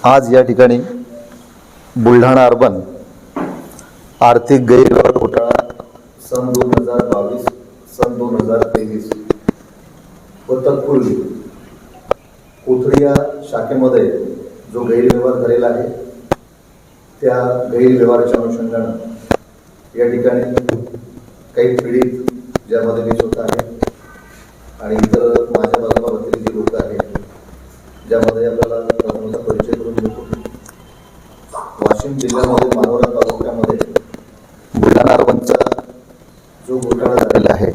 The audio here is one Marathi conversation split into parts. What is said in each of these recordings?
आज या ठिकाणी बुलढाणा अर्बन आर्थिक गैरव्यवहार घोटाळा सन 2022 सन 2023 व तत्पूर्वी कोथळी या शाखेमध्ये जो गैरव्यवहार झालेला आहे त्या गैरव्यवहाराच्या अनुषंगाने या ठिकाणी काही पीडित ज्यामध्ये मी स्वतः आहे आणि इतर माझ्या बाजूला बसलेली जी लोक आहेत ज्यामध्ये आपल्याला प्रथमचा परिचय करून देतो. वाशिम जिल्ह्यामध्ये मानोरा तालुक्यामध्ये बुलढाणा अर्बनचा जो घोटाळा झालेला आहे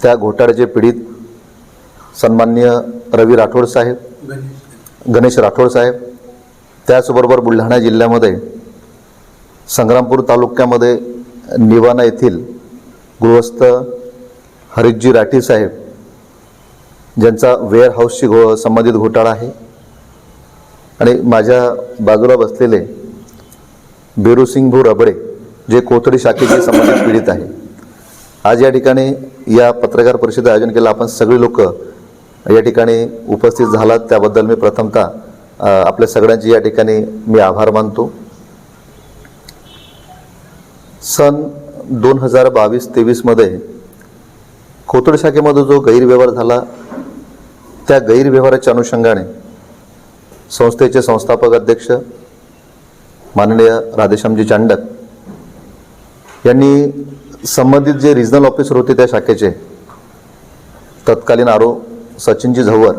त्या घोटाळ्याचे पीडित सन्माननीय रवी राठोड साहेब, गणेश राठोड साहेब, त्याचबरोबर बुलढाणा जिल्ह्यामध्ये संग्रामपूर तालुक्यामध्ये निवाणा येथील गृहस्थ हरीशजी राठी साहेब ज्यांचा वेअर हाऊसशी संबंधित घोटाळा आहे आणि माझ्या बाजूला बसलेले बेरूसिंग भू रबडे जे कोथळी शाखेचे संबंधित पीडित आहे. आज या ठिकाणी या पत्रकार परिषदेचं आयोजन केलं. आपण सगळे लोक या ठिकाणी उपस्थित झालात त्याबद्दल मी प्रथमतः आपल्या सगळ्यांची या ठिकाणी मी आभार मानतो. सन 2022-23 मध्ये कोथळी शाखेमध्ये जो गैरव्यवहार झाला त्या गैरव्यवहाराच्या अनुषंगाने संस्थेचे संस्थापक अध्यक्ष माननीय राधेश्यामजी चांडक यांनी संबंधित जे रिजनल ऑफिसर होते त्या शाखेचे तत्कालीन आरो सचिनजी झव्वर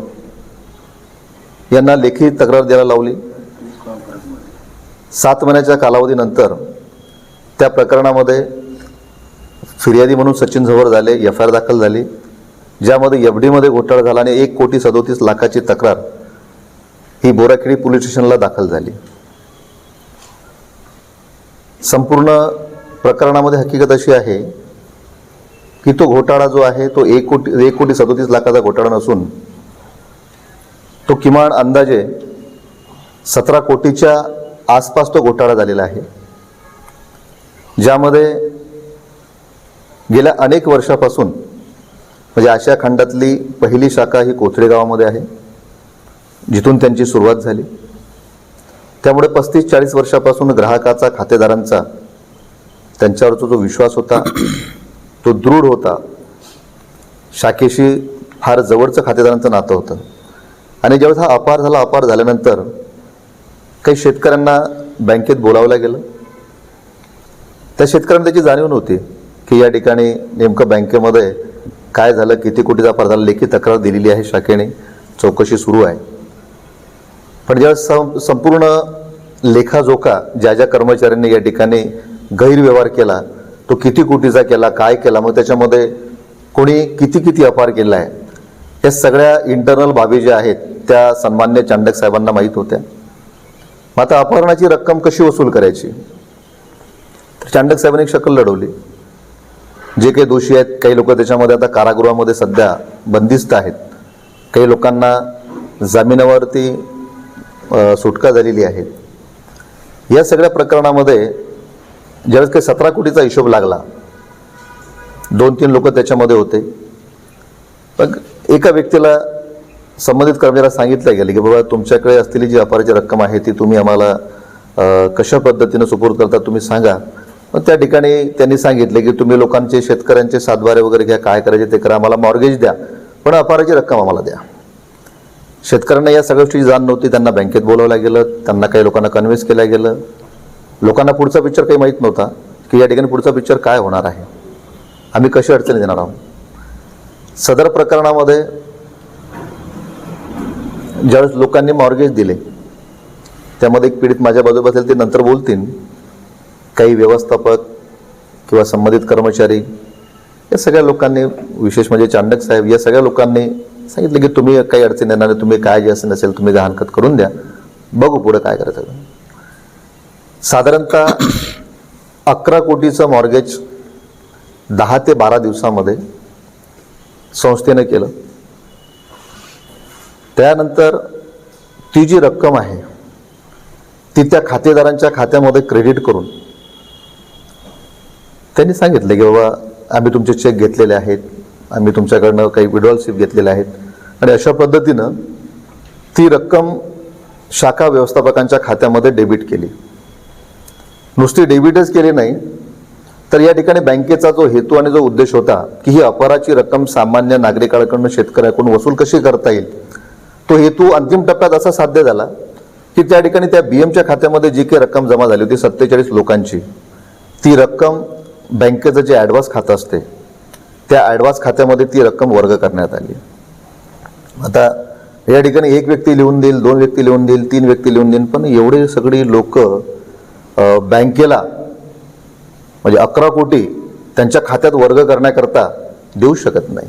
यांना लेखी तक्रार द्यायला लावली. 7 महिन्याच्या कालावधीनंतर त्या प्रकरणामध्ये फिर्यादी म्हणून सचिन झव्वर झाले, FIR दाखल झाली ज्यामध्ये FD मध्ये घोटाळा झाला आणि 1,37,00,000ची तक्रार ही बोराखेडी पोलीस स्टेशनला दाखल झाली. संपूर्ण प्रकरणामध्ये हकीकत अशी आहे की तो घोटाळा जो आहे तो 1,37,00,000चा घोटाळा नसून तो किमान अंदाजे 17 कोटीच्या आसपास तो घोटाळा झालेला आहे, ज्यामध्ये गेल्या अनेक वर्षापासून म्हणजे आशिया खंडातली पहिली शाखा ही कोथळे गावामध्ये आहे जिथून त्यांची सुरुवात झाली. त्यामुळे 35-40 वर्षापासून ग्राहकाचा, खातेदारांचा त्यांच्यावरचा जो विश्वास होता तो दृढ होता. शाखेशी फार जवळचं खातेदारांचं नातं होतं आणि ज्यावेळेस हा अपार झाल्यानंतर काही शेतकऱ्यांना बँकेत बोलावलं गेलं. त्या शेतकऱ्यांना त्याची जाणीव नव्हती की या ठिकाणी नेमकं बँकेमध्ये काय झालं, किती कोटीचा अपार झाला. लेखी तक्रार दिलेली आहे शाखेने, चौकशी सुरू आहे. पण ज्यावेळेस संपूर्ण लेखाजोखा ज्या ज्या कर्मचाऱ्यांनी या ठिकाणी गैरव्यवहार केला तो किती कोटीचा केला, काय केला, मग त्याच्यामध्ये कोणी किती अपार केला आहे, या सगळ्या इंटरनल बाबी ज्या आहेत त्या सन्मान्य चांडक साहेबांना माहीत होत्या. मग आता अपहरणाची रक्कम कशी वसूल करायची, तर चांडक साहेबांनी एक शकल लढवली. जे काही दोषी आहेत काही लोक त्याच्यामध्ये आता कारागृहामध्ये सध्या बंदिस्त आहेत, काही लोकांना जामिनावरती सुटका झालेली आहे. या सगळ्या प्रकरणामध्ये ज्यावेळेस काही 17 कोटीचा हिशोब लागला, 2-3 लोक त्याच्यामध्ये होते. पण एका व्यक्तीला संबंधित कर्मचाऱ्याला सांगितलं गेलं की बाबा तुमच्याकडे असलेली जी अपहाराची रक्कम आहे ती तुम्ही आम्हाला कशा पद्धतीनं सुपूर्द करता तुम्ही सांगा. मग त्या ठिकाणी त्यांनी सांगितले की तुम्ही लोकांचे, शेतकऱ्यांचे सातबारे वगैरे घ्या, काय करायचे ते करा, आम्हाला मॉर्गेज द्या, पण अपहाराची रक्कम आम्हाला द्या. शेतकऱ्यांना या सगळ्या गोष्टीची जाण नव्हती. त्यांना बँकेत बोलावलं गेलं, त्यांना काही लोकांना कन्व्हिन्स केलं गेलं. लोकांना पुढचा पिक्चर काही माहीत नव्हता की या ठिकाणी पुढचा पिक्चर काय होणार आहे, आम्ही कशी अडचणी देणार आहोत. सदर प्रकरणामध्ये ज्यावेळेस लोकांनी मॉर्गेज दिले त्यामध्ये एक पीडित माझ्या बाजूला बसेल, ते नंतर बोलतील, काही व्यवस्थापक किंवा संबंधित कर्मचारी या सगळ्या लोकांनी, विशेष म्हणजे चांडक साहेब, या सगळ्या लोकांनी सांगितलं की तुम्ही काही अडचण येणार नाही, तुम्ही काय जे असेल नसेल तुम्ही गहाणखत करून द्या, बघू पुढं काय करायचं. साधारणतः 11 कोटीचं मॉर्गेज 10 ते 12 दिवसामध्ये संस्थेनं केलं. त्यानंतर ती जी रक्कम आहे ती त्या खातेदारांच्या खात्यामध्ये क्रेडिट करून त्यांनी सांगितलं की बाबा आम्ही तुमचे चेक घेतलेले आहेत, आम्ही तुमच्याकडनं काही विड्रॉल स्लिप घेतलेले आहेत आणि अशा पद्धतीनं ती रक्कम शाखा व्यवस्थापकांच्या खात्यामध्ये डेबिट केली. नुसती डेबिटच केली नाही, तर या ठिकाणी बँकेचा जो हेतू आणि जो उद्देश होता की ही अपराची रक्कम सामान्य नागरिकांकडून शेतकऱ्याकडून वसूल कशी करता येईल, तो हेतू अंतिम टप्प्यात असा साध्य झाला की त्या ठिकाणी त्या BMच्या खात्यामध्ये जी काही रक्कम जमा झाली होती 47 लोकांची, ती रक्कम बँकेचं जे ॲडव्हान्स खातं असते त्या ॲडव्हान्स खात्यामध्ये ती रक्कम वर्ग करण्यात आली. आता या ठिकाणी एक व्यक्ती लिहून देईल, 2 व्यक्ती लिहून देईल, 3 व्यक्ती लिहून देईल, पण एवढे सगळी लोक बँकेला म्हणजे 11 कोटी त्यांच्या खात्यात वर्ग करण्याकरता देऊ शकत नाही.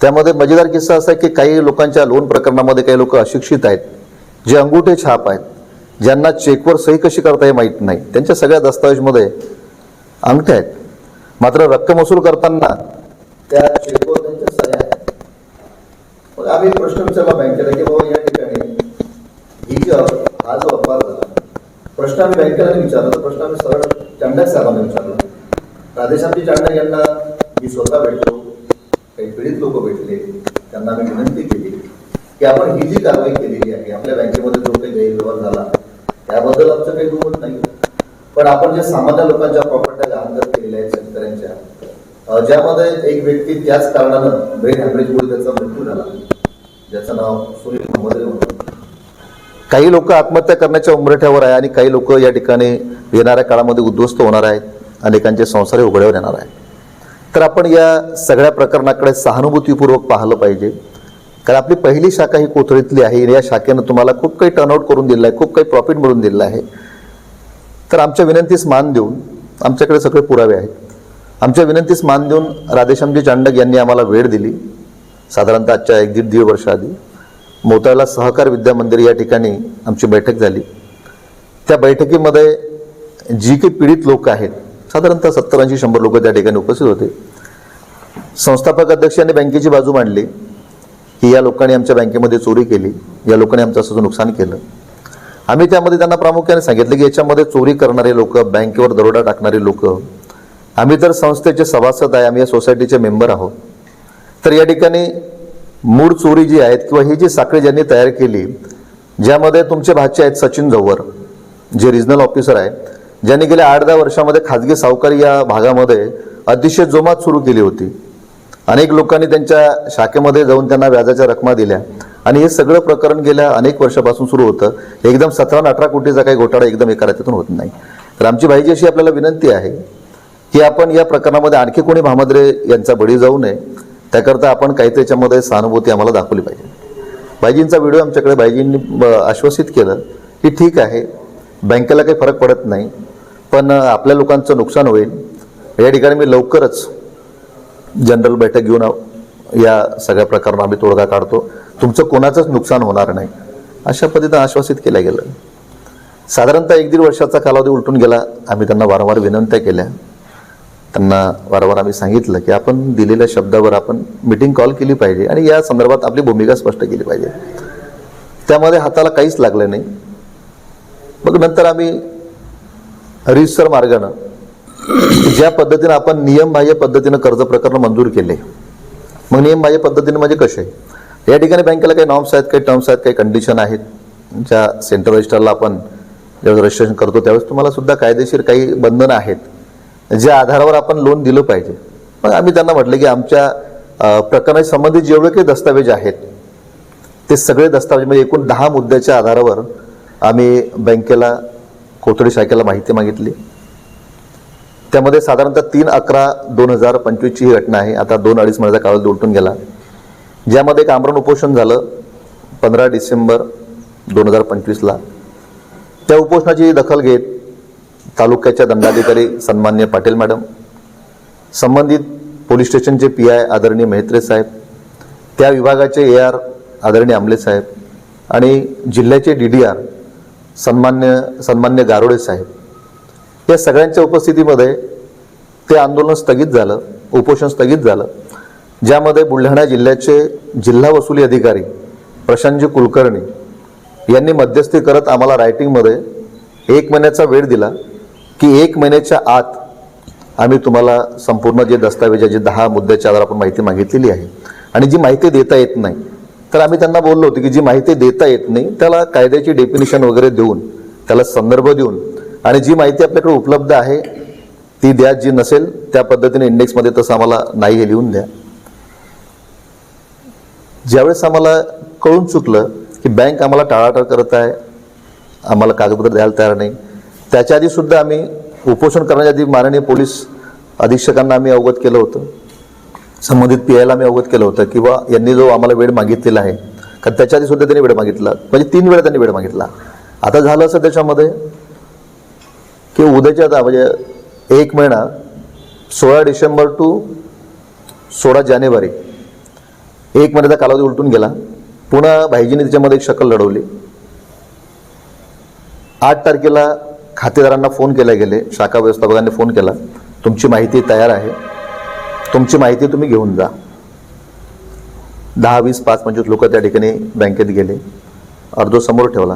त्यामध्ये मजेदार किस्सा असा आहे की काही लोकांच्या लोन प्रकरणामध्ये काही लोक अशिक्षित आहेत, जे अंगुठे छाप आहेत, ज्यांना चेकवर सही कशी करता हे माहीत नाही, त्यांच्या सगळ्या दस्तावेजमध्ये अंगठे आहेत, मात्र रक्कम वसूल करताना त्या चेकवर त्यांच्या सह्या आहेत. मग आम्ही प्रश्न विचारला बँकेला की बाबा या ठिकाणी ही जी हा जो अपवाद झाला, प्रश्न आम्ही बँकेला विचारला, तर प्रश्न आम्ही सरळ चांडक साहेबांना विचारला. राधेश्यामजी चांडक यांना मी स्वतः भेटलो, काही पीडित लोक भेटले, त्यांना आम्ही विनंती केली की आपण ही जी कारवाई केलेली आहे, आपल्या बँकेमध्ये जो काही गैरव्यवहार झाला त्याबद्दल आमचं काही दुमत नाही, पण आपण जे सामान्य लोकांच्या प्रॉपर्ट्या गहाणखत केलेल्या आहेत शेतकऱ्यांच्या, ज्यामध्ये एक व्यक्ती त्याच कारणानं ब्रेन हॅमरेजमुळे त्याचा मृत्यू झाला, ज्याचं नाव सुनील मोहम्मद होतं. काही लोक आत्महत्या करण्याच्या उंबरठ्यावर आहे आणि काही लोक या ठिकाणी येणाऱ्या काळामध्ये उद्ध्वस्त होणार आहेत, अनेकांचे संसार उघड्यावर येणार आहेत. तर आपण या सगळ्या प्रकरणाकडे सहानुभूतीपूर्वक पाहिलं पाहिजे, कारण आपली पहिली शाखा ही कोथळीतली आहे. या शाखेनं तुम्हाला खूप काही टर्नआउट करून दिलं आहे, खूप काही प्रॉफिट मिळून दिलं आहे. तर आमच्या विनंतीस मान देऊन, आमच्याकडे सगळे पुरावे आहेत, आमच्या विनंतीस मान देऊन राधेश्यामजी चांडक यांनी आम्हाला वेळ दिली. साधारणतः आजच्या 1-1.5 वर्ष आधी मोताळा सहकार विद्या मंदिर या ठिकाणी आमची बैठक झाली. त्या बैठकीमध्ये जी काही पीडित लोक आहेत, साधारणतः 70-80-100 लोक त्या ठिकाणी उपस्थित होते. संस्थापक अध्यक्ष यांनी बँकेची बाजू मांडली की या लोकांनी आमच्या बँकेमध्ये चोरी केली, या लोकांनी आमचं असं नुकसान केलं. आम्ही त्यामध्ये त्यांना प्रामुख्याने सांगितलं की याच्यामध्ये चोरी करणारे लोक, बँकेवर दरोडा टाकणारे लोक, आम्ही तर संस्थेचे सभासद आहे, आम्ही या सोसायटीचे मेंबर आहोत. तर या ठिकाणी मूळ चोरी जी आहेत किंवा ही जी साखळी ज्यांनी तयार केली, ज्यामध्ये तुमचे भाचे आहेत सचिन जव्हर, जे रिजनल ऑफिसर आहे, ज्यांनी गेल्या 8-10 वर्षामध्ये खाजगी सावकारी या भागामध्ये अतिशय जोमात सुरू केली होती. अनेक लोकांनी त्यांच्या शाखेमध्ये जाऊन त्यांना व्याजाच्या रकमा दिल्या आणि हे सगळं प्रकरण गेल्या अनेक वर्षापासून सुरू होतं. एकदम 17-18 कोटीचा काही घोटाळा एकदम एका रात्रीतून होत नाही. तर आमची भाईजी अशी आपल्याला विनंती आहे की आपण या प्रकरणामध्ये आणखी कोणी भामद्रे यांचा बळी जाऊ नये, त्याकरता आपण काही त्याच्यामध्ये सहानुभूती आम्हाला दाखवली पाहिजे. भाईजींचा व्हिडिओ आमच्याकडे भाईजींनी आश्वासित केलं की ठीक आहे, बँकेला काही फरक पडत नाही, पण आपल्या लोकांचं नुकसान होईल. या ठिकाणी मी लवकरच जनरल बैठक घेऊन या सगळ्या प्रकरणावर आम्ही तोडगा काढतो, तुमचं कोणाचंच नुकसान होणार नाही, अशा पद्धतीनं आश्वासित केलं गेलं. साधारणतः 1-1.5 वर्षाचा कालावधी उलटून गेला. आम्ही त्यांना वारंवार विनंत्या केल्या, त्यांना वारंवार आम्ही सांगितलं की आपण दिलेल्या शब्दावर आपण मीटिंग कॉल केली पाहिजे आणि या संदर्भात आपली भूमिका स्पष्ट केली पाहिजे. त्यामध्ये हाताला काहीच लागलं नाही. मग नंतर आम्ही रीतसर मार्गानं ज्या पद्धतीनं आपण नियमबाह्य पद्धतीनं कर्ज प्रकरण मंजूर केले, मग नियमबाह्य पद्धतीने म्हणजे कसे, या ठिकाणी बँकेला काही नॉर्म्स आहेत, काही टर्म्स आहेत, काही कंडिशन आहेत, ज्या सेंट्रल रजिस्टरला आपण ज्यावेळेस रजिस्ट्रेशन करतो त्यावेळेस तुम्हाला सुद्धा कायदेशीर काही बंधनं आहेत, ज्या आधारावर आपण लोन दिलं पाहिजे. मग आम्ही त्यांना म्हटलं की आमच्या प्रकरणाशी संबंधित जेवढे काही दस्तावेज आहेत ते सगळे दस्तावेज म्हणजे एकूण 10 मुद्द्याच्या आधारावर आम्ही बँकेला, कोथळी शाखेला माहिती मागितली. त्यामध्ये साधारणतः 3/11/2025 ही घटना आहे. आता 2-2.5 महिन्याचा कालावधी उलटून गेला, ज्यामध्ये एक आमरण उपोषण झालं 15 डिसेंबर 2025ला. त्या उपोषणाची दखल घेत तालुक्याच्या दंडाधिकारी सन्मान्य पाटील मॅडम, संबंधित पोलीस स्टेशनचे PI आदरणीय मेहत्रे साहेब, त्या विभागाचे AR आदरणीय आमले साहेब आणि जिल्ह्याचे DDR सन्मान्य गारोडे साहेब, या सगळ्यांच्या उपस्थितीमध्ये ते आंदोलन स्थगित झालं, उपोषण स्थगित झालं, ज्यामध्ये बुलढाणा जिल्ह्याचे जिल्हा वसुली अधिकारी प्रशांतजी कुलकर्णी यांनी मध्यस्थी करत आम्हाला रायटिंगमध्ये 1 महिन्याचा वेळ दिला की 1 महिन्याच्या आत आम्ही तुम्हाला संपूर्ण जे दस्तावेज जे 10 मुद्द्याच्या आधार आपण माहिती मागितलेली आहे आणि जी माहिती देता येत नाही तर आम्ही त्यांना बोललो होतो की जी माहिती देता येत नाही त्याला कायद्याची डेफिनेशन वगैरे देऊन, त्याला संदर्भ देऊन, आणि जी माहिती आपल्याकडे उपलब्ध आहे ती द्या, जी नसेल त्या पद्धतीने इंडेक्समध्ये तसं आम्हाला नाही हे लिहून द्या. ज्यावेळेस आम्हाला कळून चुकलं की बँक आम्हाला टाळाटाळ करत आहे, आम्हाला कागदपत्र द्यायला तयार नाही, त्याच्या आधी सुद्धा आम्ही उपोषण करण्याच्या आधी माननीय पोलीस अधीक्षकांना आम्ही अवगत केलं होतं, संबंधित PIला आम्ही अवगत केलं होतं की बा यांनी जो आम्हाला वेळ मागितलेला आहे, कारण त्याच्या आधी सुद्धा त्यांनी वेळ मागितला, म्हणजे 3 वेळा त्यांनी वेळ मागितला. आता झालं असं त्याच्यामध्ये की उद्याच्या म्हणजे 1 महिना 16 डिसेंबर टू 16 जानेवारी 1 महिन्याचा कालावधी उलटून गेला. पुन्हा भाईजीने त्याच्यामध्ये एक शकल लढवली. 8 तारखेला खातेदारांना फोन केले गेले, शाखा व्यवस्थापकांनी फोन केला, तुमची माहिती तयार आहे, तुमची माहिती तुम्ही घेऊन जा. 10, 20, 5, 25 लोक त्या ठिकाणी बँकेत गेले. अर्ज समोर ठेवला,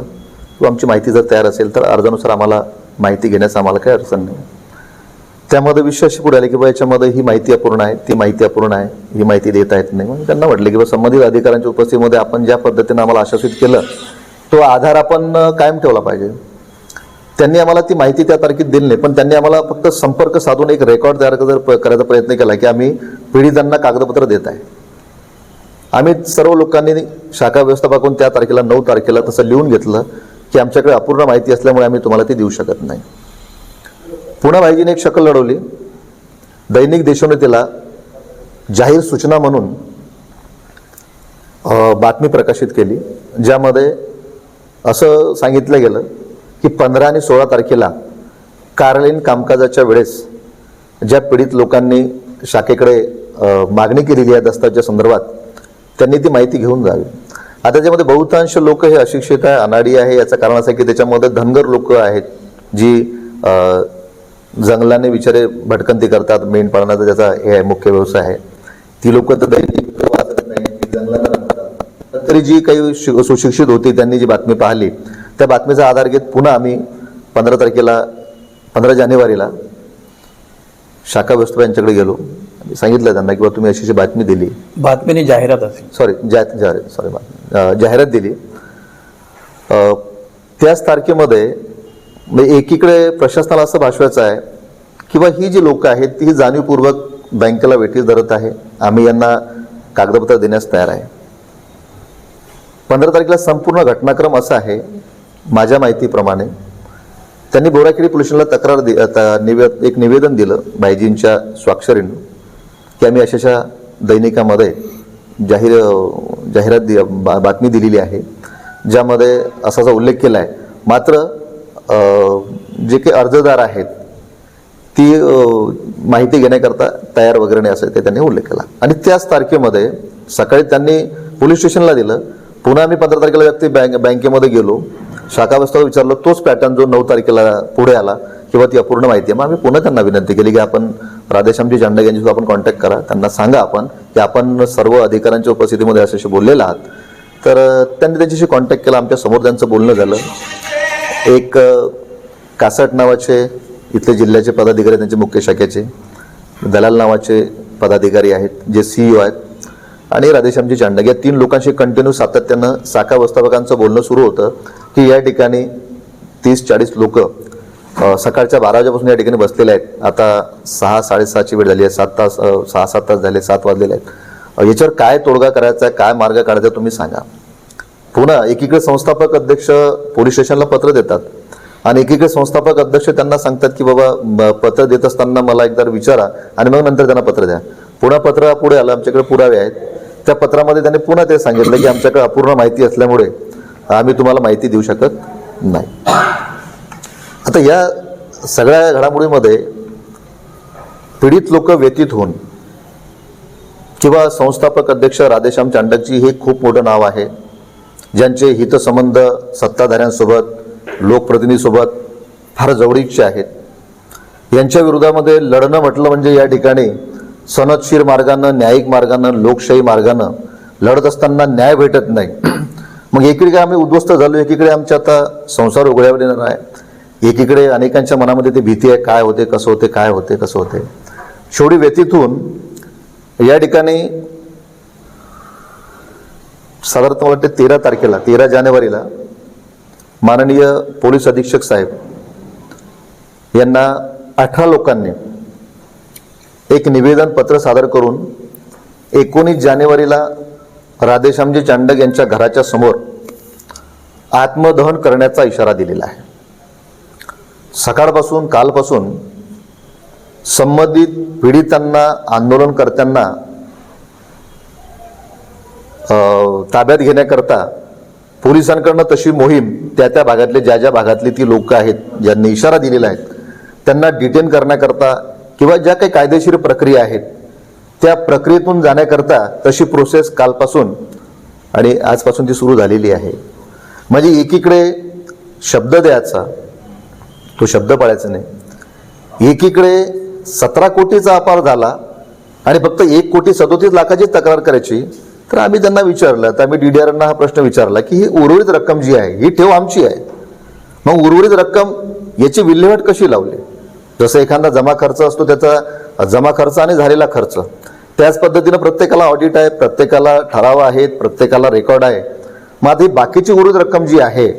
तू आमची माहिती जर तयार असेल तर अर्जानुसार आम्हाला माहिती घेण्यास आम्हाला काही अडचण नाही. त्यामध्ये विषय अशी पुढे आले की बा याच्यामध्ये ही माहिती अपूर्ण आहे, ती माहिती अपूर्ण आहे, ही माहिती देता येत नाही. म्हणून त्यांना म्हटलं की बा संबंधित अधिकाऱ्यांच्या उपस्थितीमध्ये आपण ज्या पद्धतीने आम्हाला आश्वासित केलं तो आधार आपण कायम ठेवला पाहिजे. त्यांनी आम्हाला ती माहिती त्या तारखेत दिली नाही, पण त्यांनी आम्हाला फक्त संपर्क साधून एक रेकॉर्ड तयार करायचा प्रयत्न केला की आम्ही पीडितांना कागदपत्र देत आहे. आम्ही सर्व लोकांनी शाखा व्यवस्थापकाकडून त्या तारखेला 9 तारखेला तसं लिहून घेतलं की आमच्याकडे अपूर्ण माहिती असल्यामुळे आम्ही तुम्हाला ती देऊ शकत नाही. पुन्हा भाईजीने एक शकल लढवली. दैनिक देशोन्नतीला जाहीर सूचना म्हणून बातमी प्रकाशित केली, ज्यामध्ये असं सांगितलं गेलं की 15 आणि 16 तारखेला कार्यालयीन कामकाजाच्या वेळेस ज्या पीडित लोकांनी शाखेकडे मागणी केलेली आहे दस्तावेजच्या संदर्भात, त्यांनी ती माहिती घेऊन जावी. आता त्याच्यामध्ये बहुतांश लोक हे अशिक्षित आहे, अनाडी आहे. याचं कारण असं आहे की त्याच्यामध्ये धनगर लोक आहेत जी जंगलाने विचारे भटकंती करतात, मेंढपाळनाचा ज्याचा हे आहे मुख्य व्यवसाय आहे. ती लोक तर दैनिक वाचत नाही, जंगलात राहतात. पण तरी जी काही सुशिक्षित होती त्यांनी जी बातमी पाहिली त्या बातमीचा आधार घेत पुन्हा आम्ही 15 जानेवारीला शाखा व्यवस्थापक यांच्याकडे गेलो. सांगितलं त्यांना की तुम्ही अशी बातमी दिली, बातमीने जाहिरात असेल, जाहिरात दिली. त्याच तारखेमध्ये एकीकडे प्रशासनाला असं भासवायचं आहे की बा ही जी लोक आहेत ती जाणीवपूर्वक बँकेला वेठीस धरत आहे, आम्ही यांना कागदपत्र देण्यास तयार आहे. 15 तारखेला संपूर्ण घटनाक्रम असा आहे, माझ्या माहितीप्रमाणे त्यांनी बोराखेडी पोलीस स्टेशनला एक निवेदन दिलं भाईजींच्या स्वाक्षरीनं की आम्ही अशाशा दैनिकामध्ये जाहिरात बातमी दिलेली आहे, ज्यामध्ये असा उल्लेख केला आहे. मात्र जे काही अर्जदार आहेत ती माहिती घेण्याकरता तयार वगैरे नाही, असं ते त्यांनी उल्लेख केला. आणि त्याच तारखेमध्ये सकाळी त्यांनी पोलीस स्टेशनला दिलं. पुन्हा आम्ही 15 तारखेला बँकेमध्ये गेलो, शाखा व्यवस्थापक विचारलं, तोच पॅटर्न जो 9 तारखेला पुढे आला किंवा ती अपूर्ण माहिती आहे. मग आम्ही पुन्हा त्यांना विनंती केली की आपण राधेश्यामजी चांडक यांच्याशी आपण कॉन्टॅक्ट करा, त्यांना सांगा आपण की आपण सर्व अधिकाऱ्यांच्या उपस्थितीमध्ये असे बोललेले आहात. तर त्यांनी त्यांच्याशी कॉन्टॅक्ट केला, आमच्या समोर त्यांचं बोलणं झालं. एक कासट नावाचे इथले जिल्ह्याचे पदाधिकारी, त्यांचे मुख्य शाखेचे दलाल नावाचे पदाधिकारी आहेत जे CEO आहेत, आणि राधेश्यामजी चांडक या 3 लोकांशी कंटिन्यू सातत्यानं शाखा व्यवस्थापकांचं बोलणं सुरू होतं की या ठिकाणी 30-40 लोक सकाळच्या 12 वाजेपासून या ठिकाणी बसलेले आहेत. आता 6-6:30ची वेळ झाली आहे, 6-7 तास झाले, 7 वाजलेले आहेत. याच्यावर काय तोडगा करायचा आहे, काय मार्ग काढायचा तुम्ही सांगा. पुन्हा एकीकडे संस्थापक अध्यक्ष पोलीस स्टेशनला पत्र देतात आणि एकीकडे संस्थापक अध्यक्ष त्यांना सांगतात की बाबा पत्र देत असताना मला एकदा विचारा आणि मग नंतर त्यांना पत्र द्या. पुन्हा पत्र पुढे आलं, आमच्याकडे पुरावे आहेत. त्या पत्रामध्ये त्यांनी पुन्हा ते सांगितलं की आमच्याकडे अपूर्ण माहिती असल्यामुळे आम्ही तुम्हाला माहिती देऊ शकत नाही. आता या सगळ्या घडामोडीमध्ये पीडित लोक व्यतीत होऊन किंवा संस्थापक अध्यक्ष राधेश्याम चांडकजी हे खूप मोठं नाव आहे, ज्यांचे हितसंबंध सत्ताधाऱ्यांसोबत, लोकप्रतिनिधीसोबत फार जवळीकचे आहेत. यांच्या विरोधामध्ये लढणं म्हटलं म्हणजे या ठिकाणी सनदशीर मार्गानं, न्यायिक मार्गानं, लोकशाही मार्गानं लढत असताना न्याय भेटत नाही. मग एकीकडे आम्ही उद्ध्वस्त झालो, एकीकडे आमच्या आता संसार उघड्यावर येणार आहे, एकीकडे अनेकांच्या मनामध्ये ती भीती आहे, काय होते, कसं होते, काय होते, कसं होते. शेवटी व्यतीत होऊन या ठिकाणी साधारणतः मला वाटते 13 जानेवारीला माननीय पोलीस अधीक्षक साहेब यांना 18 लोकांनी एक निवेदन पत्र सादर करून 19 जानेवारीला राधेश्यामजी चांडक यांच्या घराच्या समोर आत्मदहन करण्याचा इशारा दिलेला आहे. सकाळपासून कालपासून संबंधित पीडितांना आंदोलनकर्त्यांना ताब्यात घेण्याकरता पोलिसांकडनं तशी मोहीम त्या भागातले ज्या भागातली ती लोक आहेत ज्यांनी इशारा दिलेला आहे त्यांना डिटेन करण्याकरता किंवा ज्या काही कायदेशीर प्रक्रिया आहेत त्या प्रक्रियेतून जाण्याकरता तशी प्रोसेस कालपासून आणि आजपासून ती सुरू झालेली आहे. म्हणजे एकीकडे शब्द द्यायचा, तो शब्द पाळायचा नाही, एकीकडे 17 कोटीचा अपार झाला आणि फक्त 1,37,00,000ची तक्रार करायची. तर आम्ही त्यांना विचारलं, तर आम्ही DDRना हा प्रश्न विचारला की ही उर्वरित रक्कम जी आहे ही ठेव आमची आहे, मग उर्वरित रक्कम याची विल्हेवाट कशी लावली? जसं एखादा जमा खर्च असतो त्याचा जमा खर्च आणि झालेला खर्च, त्याच पद्धतीनं प्रत्येकाला ऑडिट आहे, प्रत्येकाला ठराव आहेत, प्रत्येकाला रेकॉर्ड आहे. मग आता ही बाकीची उर्वरित रक्कम जी आहे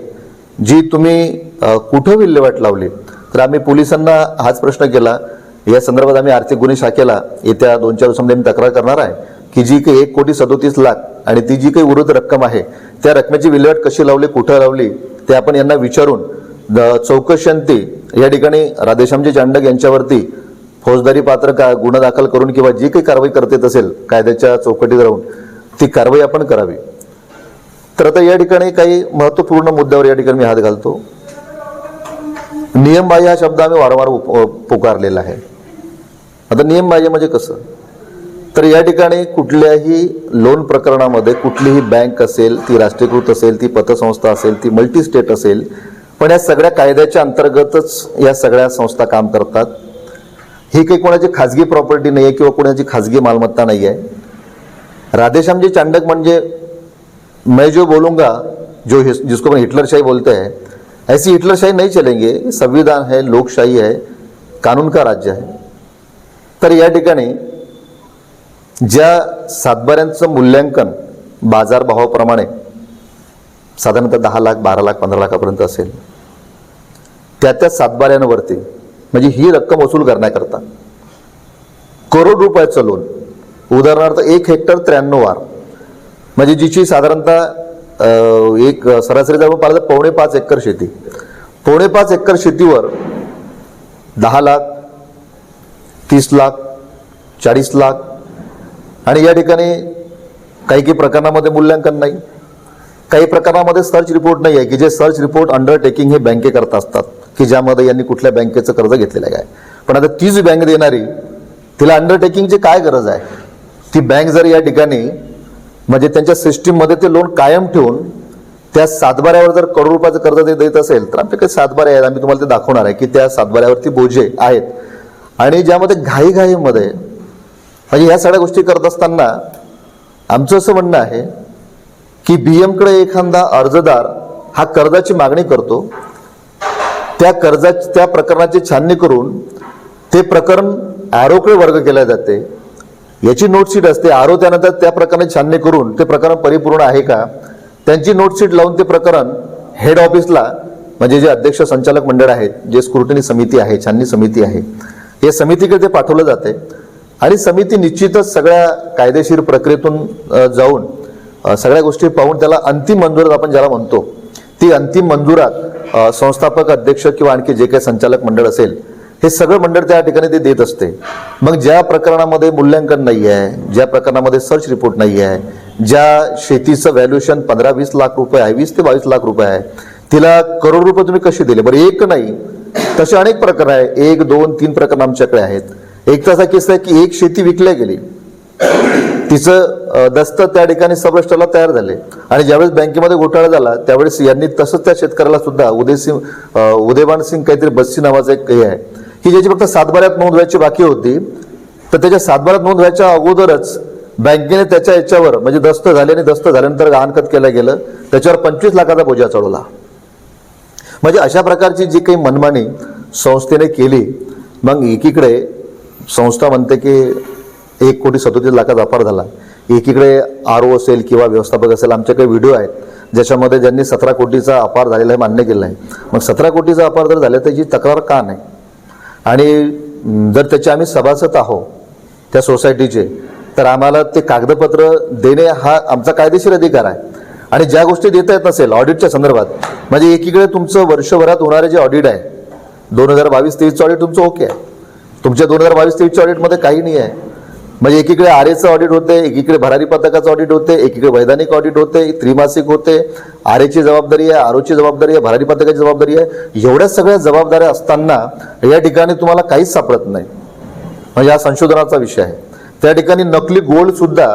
जी तुम्ही कुठं विल्हेवाट लावली? तर आम्ही पोलिसांना हाच प्रश्न केला. या संदर्भात आम्ही आर्थिक गुन्हे शाखेला येत्या 2-4 दिवसांमध्ये आम्ही तक्रार करणार आहे की जी काही 1,37,00,000 आणि ती जी काही उर्वरित रक्कम आहे त्या रकमेची विल्हेवाट कशी लावली, कुठं लावली ते आपण यांना विचारून चौकशांती या ठिकाणी राधेश्यामजी चांडक यांच्यावरती फौजदारी पात्र गुन्हा दाखल करून किंवा जी काही कारवाई करता येत असेल कायद्याच्या चौकटीत राहून ती कारवाई आपण करावी. तर आता या ठिकाणी काही महत्त्वपूर्ण मुद्द्यावर या ठिकाणी मी हात घालतो. नियमबाह्य हा शब्द आम्ही वारंवार पुकारलेला आहे. आता नियमबाह्य म्हणजे कसं? तर या ठिकाणी कुठल्याही लोन प्रकरणामध्ये कुठलीही बँक असेल, ती राष्ट्रीयकृत असेल, ती पतसंस्था असेल, ती मल्टी स्टेट असेल, पण या सगळ्या कायद्याच्या अंतर्गतच या सगळ्या संस्था काम करतात. ही काही कोणाची खाजगी प्रॉपर्टी नाही आहे किंवा कोणाची खाजगी मालमत्ता नाही आहे. राधेश्यामजी चांडक म्हणजे मैं जो बोलूंगा, जो जिसको मैं हिटलरशाही बोलते हैं, ऐसी हिटलरशाही नहीं चलेंगे. संविधान है, लोकशाही है, कानून का राज्य है. तर या ठिकाणी ज्या सातबाऱ्यांचं मूल्यांकन बाजारभावाप्रमाणे साधारणतः 10 लाख, 12 लाख, 15 लाखापर्यंत असेल, त्या सातबाऱ्यांवरती म्हणजे ही रक्कम वसूल करण्याकरता करोड रुपयाचं लोन, उदाहरणार्थ 1 हेक्टर 93 वार, म्हणजे जिची साधारणतः एक सरासरी जर पाहिलं तर 5.5 एकर शेती, 5.5 एकर शेतीवर 10 लाख, 30 लाख, 40 लाख आणि या ठिकाणी काही प्रकरणामध्ये मूल्यांकन नाही, काही प्रकरणामध्ये सर्च रिपोर्ट नाही आहे की जे सर्च रिपोर्ट अंडरटेकिंग हे बँकेकरता असतात की ज्यामध्ये यांनी कुठल्या बँकेचं कर्ज घेतलेलं आहे. पण आता तीच बँक देणारी, तिला अंडरटेकिंगची काय गरज आहे? ती बँक जर या ठिकाणी म्हणजे त्यांच्या सिस्टीममध्ये ते लोन कायम ठेवून त्या सातबाऱ्यावर जर करोड रुपयाचं कर्ज देत असेल तर आमच्याकडे सातबाऱ्या आहेत, आम्ही तुम्हाला ते दाखवणार आहे की त्या सातबाऱ्यावरती बोजे आहेत. आणि ज्यामध्ये घाईमध्ये म्हणजे ह्या सगळ्या गोष्टी करत असताना आमचं असं म्हणणं आहे की BMकडे एखादा अर्जदार हा कर्जाची मागणी करतो, त्या प्रकरणाची छाननी करून ते प्रकरण आरोकडे वर्ग केले जाते, याची नोटशीट असते. आरो त्यानंतर त्या प्रकरणाची छाननी करून ते प्रकरण परिपूर्ण आहे का त्यांची नोटशीट लावून ते प्रकरण हेड ऑफिसला म्हणजे जे अध्यक्ष संचालक मंडळ आहेत, जे स्क्रुटनी समिती आहे, छाननी समिती आहे, या समितीकडे ते पाठवलं जाते आणि समिती निश्चितच सगळ्या कायदेशीर प्रक्रियेतून जाऊन सगळ्या गोष्टी पाहून त्याला अंतिम मंजुरात आपण ज्याला म्हणतो ती अंतिम मंजुरात संस्थापक अध्यक्ष किंवा आणखी जे काही संचालक मंडळ असेल हे सगळं मंडळ त्या ठिकाणी ते देत असते. मग ज्या प्रकरणामध्ये मूल्यांकन नाही आहे, ज्या प्रकरणामध्ये सर्च रिपोर्ट नाही आहे, ज्या शेतीचं व्हॅल्युएशन 15-20 लाख रुपये आहे, 20 ते 22 लाख रुपये आहे, तिला करोड रुपये तुम्ही कसे दिले? बरं एक नाही, तसे अनेक प्रकरण आहे, 1, 2, 3 प्रकरण आमच्याकडे आहेत. एक तसा किस्सा आहे की एक शेती विकल्या गेली, तिचं दस्त त्या ठिकाणी सब रजिस्टरला तयार झाले आणि ज्यावेळेस बँकेमध्ये घोटाळा झाला त्यावेळेस यांनी तसंच त्या शेतकऱ्याला सुद्धा उदयवान सिंग काहीतरी बस्सी नावाचं एक हे आहे की ज्याची फक्त सातबाऱ्यात नोंद व्हायची बाकी होती, तर त्याच्या सातबाऱ्यात नोंद व्हायच्या अगोदरच बँकेने त्याच्या याच्यावर म्हणजे दस्त झाले आणि दस्त झाल्यानंतर गहाणखत केलं गेलं, त्याच्यावर 25 लाखाचा बोजा चढवला. म्हणजे अशा प्रकारची जी काही मनमानी संस्थेने केली. मग एकीकडे संस्था म्हणते की 1,37,00,000 अपार झाला. एकीकडे RO असेल किंवा व्यवस्थापक असेल, आमच्याकडे व्हिडिओ आहेत ज्याच्यामध्ये ज्यांनी 17 कोटीचा अपार झालेला आहे मान्य केलं आहे. मग 17 कोटीचा अपार जर झाला त्याची तक्रार का नाही? आणि जर त्याचे आम्ही सभासद आहोत त्या सोसायटीचे, तर आम्हाला ते कागदपत्र देणे हा आमचा कायदेशीर अधिकार आहे. आणि ज्या गोष्टी देता येत नसेल ऑडिटच्या संदर्भात, म्हणजे एकीकडे तुमचं वर्षभरात होणारे जे ऑडिट आहे 2022-23चं ऑडिट तुमचं ओके आहे, तुमच्या 2022-23च्या ऑडिटमध्ये काही नाही आहे. म्हणजे एकीकडे RAचं ऑडिट होते, एकीकडे भरारी पथकाचं ऑडिट होते, एकीकडे वैधानिक ऑडिट होते, त्रिमासिक होते, RAची जबाबदारी आहे, ROची जबाबदारी आहे, भरारी पथकाची जबाबदारी आहे. एवढ्या सगळ्या जबाबदाऱ्या असताना या ठिकाणी तुम्हाला काहीच सापडत नाही. म्हणजे हा संशोधनाचा विषय आहे. त्या ठिकाणी नकली गोल्ड सुद्धा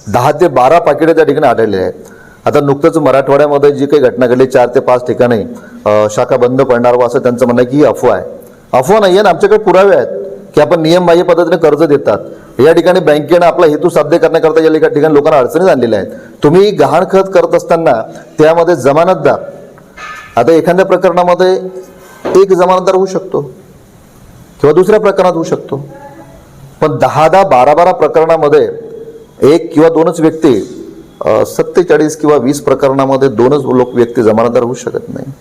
10 ते 12 पाकिटे त्या ठिकाणी आढळले आहेत. आता नुकतंच मराठवाड्यामध्ये जी काही घटना घडली 4 ते 5 ठिकाणी शाखा बंद पडणार व असं त्यांचं म्हणणं आहे की ही अफवा आहे. अफवा नाही आहे ना, आमच्याकडे पुरावे आहेत की आपण नियमबाह्य पद्धतीने कर्ज देतात. या ठिकाणी बँकेनं आपला हेतू साध्य करण्याकरता या ठिकाणी लोकांना अडचणीत आणलेल्या आहेत. तुम्ही गहाणखत करत असताना त्यामध्ये जमानतदार, आता एखाद्या प्रकरणामध्ये एक जमानतदार होऊ शकतो किंवा दुसऱ्या प्रकरणात होऊ शकतो, पण 10-10, 12-12 प्रकरणामध्ये एक किंवा दोनच व्यक्ती, 47 किंवा 20 प्रकरणामध्ये दोनच व्यक्ती जमानतदार होऊ शकत नाही.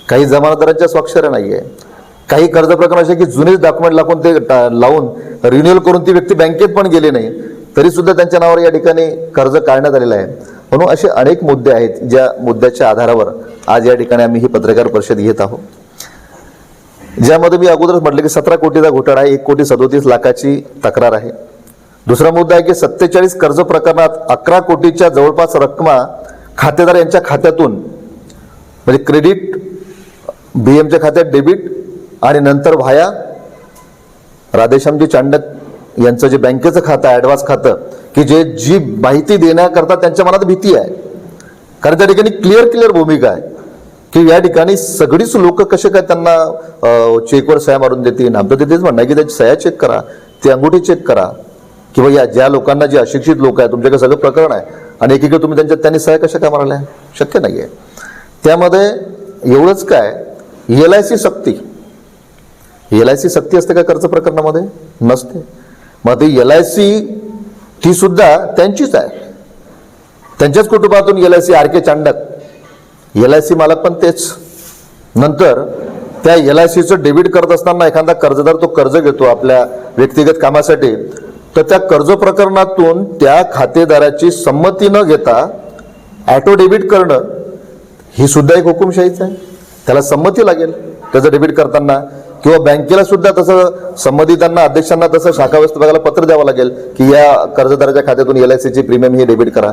काही जमानतदारांच्या स्वाक्षऱ्या नाही आहे. काही कर्ज प्रकरण असे की जुनेच डॉक्युमेंट लागून ते लावून रिन्युअल करून ती व्यक्ती बँकेत पण गेली नाही, तरी सुद्धा त्यांच्या नावावर या ठिकाणी कर्ज काढण्यात आलेलं आहे. म्हणून असे अनेक मुद्दे आहेत ज्या मुद्द्याच्या आधारावर आज या ठिकाणी आम्ही ही पत्रकार परिषद घेत आहोत, ज्यामध्ये मी अगोदरच म्हटलं की 17 कोटीचा घोटाळा आहे, 1,37,00,000ची तक्रार आहे. दुसरा मुद्दा आहे की 47 कर्ज प्रकरणात 11 कोटीच्या जवळपास रक्कमा खातेदार यांच्या खात्यातून, म्हणजे क्रेडिट BMच्या खात्यात डेबिट आणि नंतर व्हाया राधेश्यामजी चांडक यांचं जे बँकेचं खातं आहे, ॲडव्हान्स खातं, की जी माहिती देण्याकरता त्यांच्या मनात भीती आहे. कारण त्या ठिकाणी क्लिअर भूमिका आहे की या ठिकाणी सगळीच लोक कसे काय त्यांना चेकवर सह्या मारून देतील. आमचं तिथेच म्हणणं आहे की त्याची सह्या चेक करा, ती अंगुठी चेक करा, किंवा या ज्या लोकांना जे अशिक्षित लोक आहेत तुमच्याकडे सगळं प्रकरण आहे आणि एकीकडे तुम्ही त्यांनी सह्या कशा काय मारल्या, शक्य नाही आहे. त्यामध्ये एवढंच काय, LIC सक्ती असते का कर्ज प्रकरणामध्ये? नसते. मग ती LIC ती सुद्धा त्यांचीच आहे, त्यांच्याच कुटुंबातून LIC RK चांडक, LIC मालक पण तेच. नंतर त्या LICचं डेबिट करत असताना एखादा कर्जदार तो कर्ज घेतो आपल्या व्यक्तिगत कामासाठी, तर त्या कर्ज प्रकरणातून त्या खातेदाराची संमती न घेता ॲटो डेबिट करणं ही सुद्धा एक हुकुमशाहीच आहे. त्याला संमती लागेल त्याचं डेबिट करताना, किंवा बँकेला सुद्धा तसं संबंधितांना अध्यक्षांना तसं शाखा व्यवस्थापकाला पत्र द्यावं लागेल की या कर्जदाराच्या खात्यातून LICची प्रीमियम ही डेबिट करा.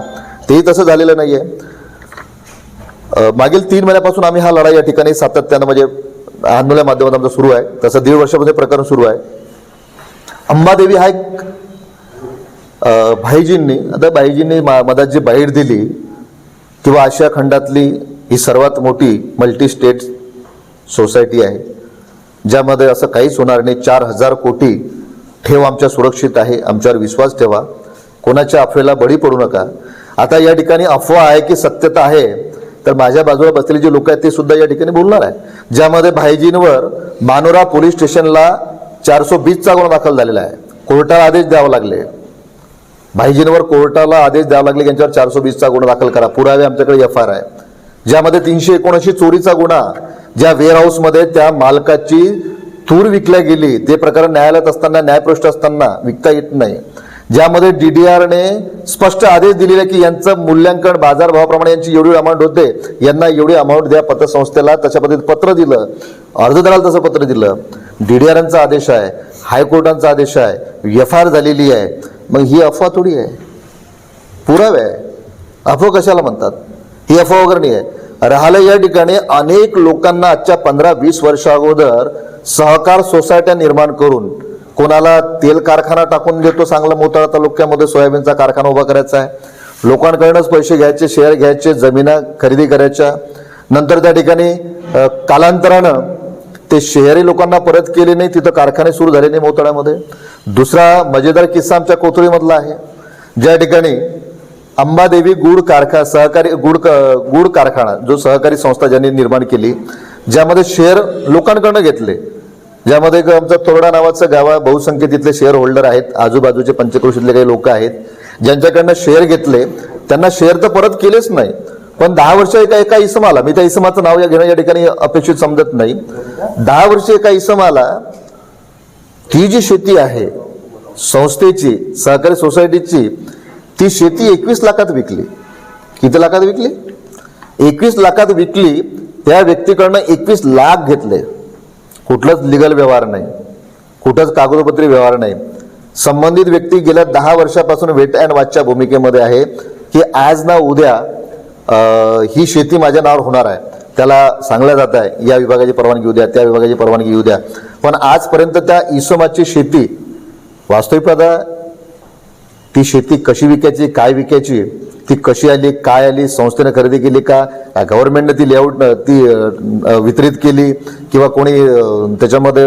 तेही तसं झालेलं नाही आहे. मागील 3 महिन्यापासून आम्ही हा लढा या ठिकाणी सातत्यानं, म्हणजे आंदोलनाच्या माध्यमातून आमचं सुरू आहे. तसं 1.5 वर्षामध्ये प्रकरण सुरू आहे. अंबादेवी हा एक भाईजींनी मधात जी बाहेर दिली, किंवा आशिया खंडातली ही सर्वात मोठी मल्टी स्टेट सोसायटी आहे ज्यामध्ये असं काहीच होणार नाही. 4,000 कोटी ठेव आमच्या सुरक्षित आहे, आमच्यावर विश्वास ठेवा, कोणाच्या अफवेला बळी पडू नका. आता या ठिकाणी अफवा आहे की सत्यता आहे, तर माझ्या बाजूला बसलेले जे लोक आहेत ते सुद्धा या ठिकाणी बोलणार आहे. ज्यामध्ये भाईजींवर मानोरा पोलीस स्टेशनला 420चा गुन्हा दाखल झालेला आहे. कोर्टाला आदेश द्यावे लागले, भाईजींवर कोर्टाला आदेश द्यावा लागले, यांच्यावर 420चा गुन्हा दाखल करा. पुरावे आमच्याकडे FIR आहे, ज्यामध्ये 379 चोरीचा गुन्हा, ज्या वेअरहाऊसमध्ये त्या मालकाची तूर विकल्या गेली ते प्रकरण न्यायालयात असताना, न्यायपृष्ठ असताना विकता येत नाही. ज्यामध्ये DDRने स्पष्ट आदेश दिलेले की यांचं मूल्यांकन बाजारभावाप्रमाणे यांची एवढी अमाऊंट होते, यांना एवढी अमाऊंट द्या. पतसंस्थेला तशा पद्धतीत पत्र दिलं, अर्जदाराला तसं पत्र दिलं. DDRचा आदेश आहे, हायकोर्टांचा आदेश आहे, FIR झालेली आहे. मग ही अफवा थोडी आहे, पुरावे आहे. अफवा कशाला म्हणतात? ही अफवा वगैरे नाही आहे. राहिलं या ठिकाणी अनेक लोकांना आजच्या 15-20 वर्ष अगोदर सहकार सोसायट्या निर्माण करून, कोणाला तेल कारखाना टाकून देतो चांगला मोताळा तालुक्यामध्ये, सोयाबीनचा कारखाना उभा करायचा आहे, लोकांकडूनच पैसे घ्यायचे, शेअर घ्यायचे, जमिना खरेदी करायच्या. नंतर त्या ठिकाणी कालांतरानं ते शेअरही लोकांना परत केले नाही, तिथं कारखाने सुरू झाले नाही मोताळ्यामध्ये. दुसरा मजेदार किस्सा आमच्या कोथळीमधला आहे, ज्या ठिकाणी अंबादेवी गुड कारखाना जो सहकारी संस्था ज्यांनी निर्माण केली, ज्यामध्ये शेअर लोकांकडनं घेतले ज्यामध्ये एक आमचा तोरडा नावाचं गाव आहे, बहुसंख्य तिथले शेअर होल्डर आहेत, आजूबाजूचे पंचक्रोशीतले काही लोक आहेत ज्यांच्याकडनं शेअर घेतले, त्यांना शेअर तर परत केलेच नाही, पण 10 वर्ष एका इसमाला, मी त्या इसमाचं नाव घेणं या ठिकाणी अपेक्षित समजत नाही, 10 वर्ष एका इसमाला ती जी शेती आहे संस्थेची, सहकारी सोसायटीची, ती शेती 21 लाखात विकली. किती लाखात विकली? 21 लाखात विकली. त्या व्यक्तीकडनं 21 लाख घेतले. कुठलंच लिगल व्यवहार नाही, कुठंच कागदोपत्री व्यवहार नाही. संबंधित व्यक्ती गेल्या 10 वर्षापासून वेट अँड वॉचच्या भूमिकेमध्ये आहे की आज ना उद्या ही शेती माझ्या नावावर होणार आहे. त्याला सांगलं जात आहे या विभागाची परवानगी येऊ द्या, त्या विभागाची परवानगी येऊ द्या, पण आजपर्यंत त्या इसमाची शेती वास्तविक आता ती शेती कशी विकायची, काय विकायची, ती कशी आली, काय आली, संस्थेने खरेदी केली का, गव्हर्नमेंटने ती लेआउट ती वितरित केली किंवा कोणी त्याच्यामध्ये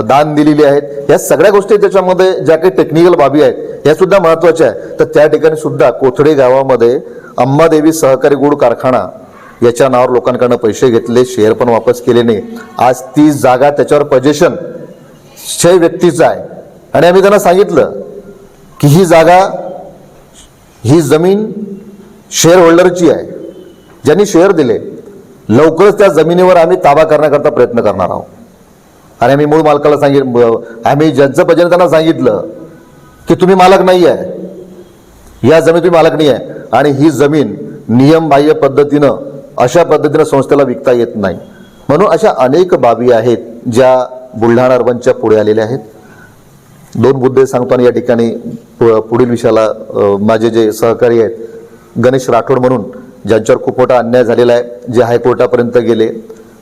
दान दिलेली आहेत, या सगळ्या गोष्टी त्याच्यामध्ये ज्या काही टेक्निकल बाबी आहेत या सुद्धा महत्त्वाच्या आहेत. तर त्या ठिकाणी सुद्धा कोथळे गावामध्ये अंबादेवी सहकारी गुळ कारखाना याच्या नावावर लोकांकडनं पैसे घेतले, शेअर पण वापस केले नाही. आज ती जागा त्याच्यावर पोझिशन 6 व्यक्तीचं आहे आणि आम्ही त्यांना सांगितलं की ही जागा, ही जमीन शेअर होल्डरची आहे, ज्यांनी शेअर दिले, लवकरच त्या जमिनीवर आम्ही ताबा करण्याकरता प्रयत्न करणार आहोत. आणि आम्ही मूळ मालकाला आम्ही ज्यांचं पजेने त्यांना सांगितलं की तुम्ही मालक नाही आहे, या जमीन तुम्ही मालक नाही आहे आणि ही जमीन नियमबाह्य पद्धतीनं अशा पद्धतीनं संस्थेला विकता येत नाही. म्हणून अशा अनेक बाबी आहेत ज्या बुलढाणा अर्बनच्या पुढे आलेल्या आहेत. 2 मुद्दे सांगतो आणि या ठिकाणी पुढील विषयाला माझे जे सहकारी आहेत गणेश राठोड म्हणून, ज्यांच्यावर खूप मोठा अन्याय झालेला आहे, जे हायकोर्टापर्यंत गेले,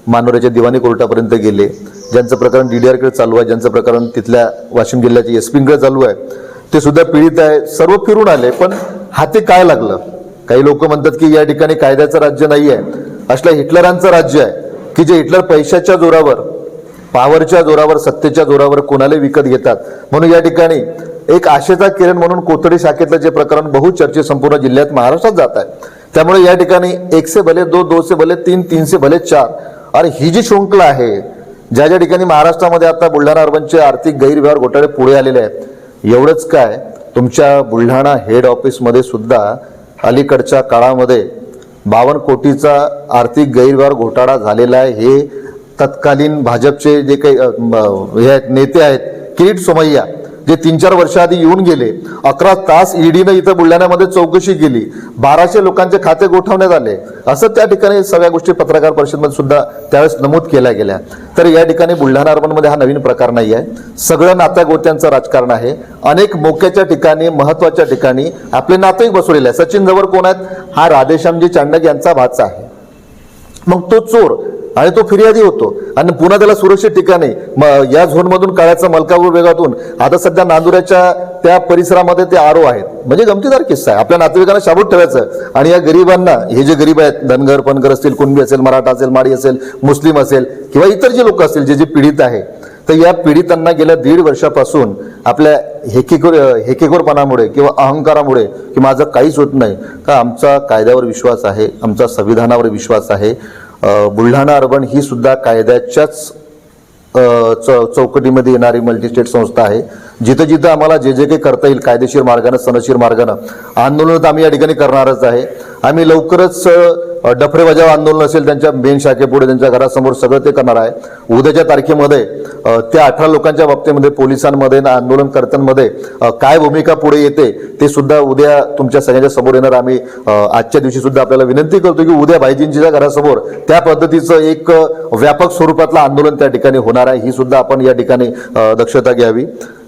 मानोऱ्याच्या दिवाणी कोर्टापर्यंत गेले, ज्यांचं प्रकरण DDR कडे चालू आहे, ज्यांचं प्रकरण तिथल्या वाशिम जिल्ह्याच्या SP कडे चालू आहे, ते सुद्धा पीडित आहे. सर्व फिरून आले, पण हाती काय लागलं? काही लोक म्हणतात की या ठिकाणी कायद्याचं राज्य नाही आहे, असल्या हिटलरांचं राज्य आहे की जे हिटलर पैशाच्या जोरावर, पॉवरच्या जोरावर, सत्तेच्या जोरावर कोणाला विकत घेतात. म्हणून या ठिकाणी एक आशेचा किरण म्हणून कोथळे शाखेतलं जे प्रकरण बहुचर्चित संपूर्ण जिल्ह्यात महाराष्ट्रात जात आहे. त्यामुळे या ठिकाणी 1 से भले 2, 2 से भले 3, 3 से भले 4, आणि ही जी शृंखला आहे ज्या ज्या ठिकाणी महाराष्ट्रामध्ये आता बुलढाणा अर्बनचे आर्थिक गैरव्यवहार घोटाळे पुढे आलेले आहेत. एवढंच काय, तुमच्या बुलढाणा हेड ऑफिसमध्ये सुद्धा अलीकडच्या काळामध्ये 52 कोटीचा आर्थिक गैरव्यवहार घोटाळा झालेला आहे. हे तत्कालीन भाजपचे जे काही हे आहेत नेते आहेत, किरीट सोमय्या, जे 3-4 वर्षाआधी येऊन गेले, 11 तास ईडीनं इथं बुलढाण्यामध्ये चौकशी केली, 1200 लोकांचे खाते गोठवण्यात आले, असं त्या ठिकाणी सगळ्या गोष्टी पत्रकार परिषदेमध्ये सुद्धा त्यावेळेस नमूद केल्या गेल्या. तर या ठिकाणी बुलढाणा अर्बनमध्ये हा नवीन प्रकार नाही आहे, सगळं नात्या गोत्यांचं राजकारण आहे. अनेक मोक्याच्या ठिकाणी, महत्वाच्या ठिकाणी आपले नातेही बसवलेले आहे. सचिन जवळ कोण आहेत? हा राधेश्यामजी चांडक यांचा भाचा आहे. मग तो चोर आणि तो फिर्यादी होतो आणि पुन्हा त्याला सुरक्षित ठिकाणी या झोनमधून काळ्याचा मलकापूर विभागातून आता सध्या नांदुऱ्याच्या त्या परिसरामध्ये ते आरो आहेत. म्हणजे गमतीदार किस्सा आहे. आपल्या नातेवाईकांना शाबूत ठेवायचं आणि या गरिबांना, हे जे गरीब आहेत, धनगर पणकर असतील, कुणबी असेल, मराठा असेल, माडी असेल, मुस्लिम असेल किंवा इतर जे लोक असतील जे पीडित आहे, तर या पीडितांना गेल्या 1.5 वर्षापासून आपल्या हेकेखोरपणामुळे किंवा अहंकारामुळे की माझं काहीच होत नाही का, आमचा कायद्यावर विश्वास आहे, आमचा संविधानावर विश्वास आहे. बुलढाणा अर्बन ही सुद्धा कायद्याच्याच चौकटीमध्ये येणारी मल्टीस्टेट संस्था आहे. जिथं जिथं आम्हाला जे जे काही करता येईल कायदेशीर मार्गानं, सनदशीर मार्गानं आंदोलन आम्ही या ठिकाणी करणारच आहे. आम्ही लवकरच डफरे बजाव आंदोलन असेल त्यांच्या मेन शाखेपुढे, त्यांच्या घरासमोर, सगळं ते करणार आहे. उद्याच्या तारखेमध्ये त्या 18 लोकांच्या बाबतीमध्ये पोलिसांमध्ये ना आंदोलनकर्त्यांमध्ये काय भूमिका पुढे येते ते सुद्धा उद्या तुमच्या सगळ्यांच्या समोर येणार. आम्ही आजच्या दिवशी सुद्धा आपल्याला विनंती करतो की उद्या भाईजींच्या घरासमोर त्या पद्धतीचं एक व्यापक स्वरूपातलं आंदोलन त्या ठिकाणी होणार आहे. ही सुद्धा आपण या ठिकाणी दक्षता घ्यावी.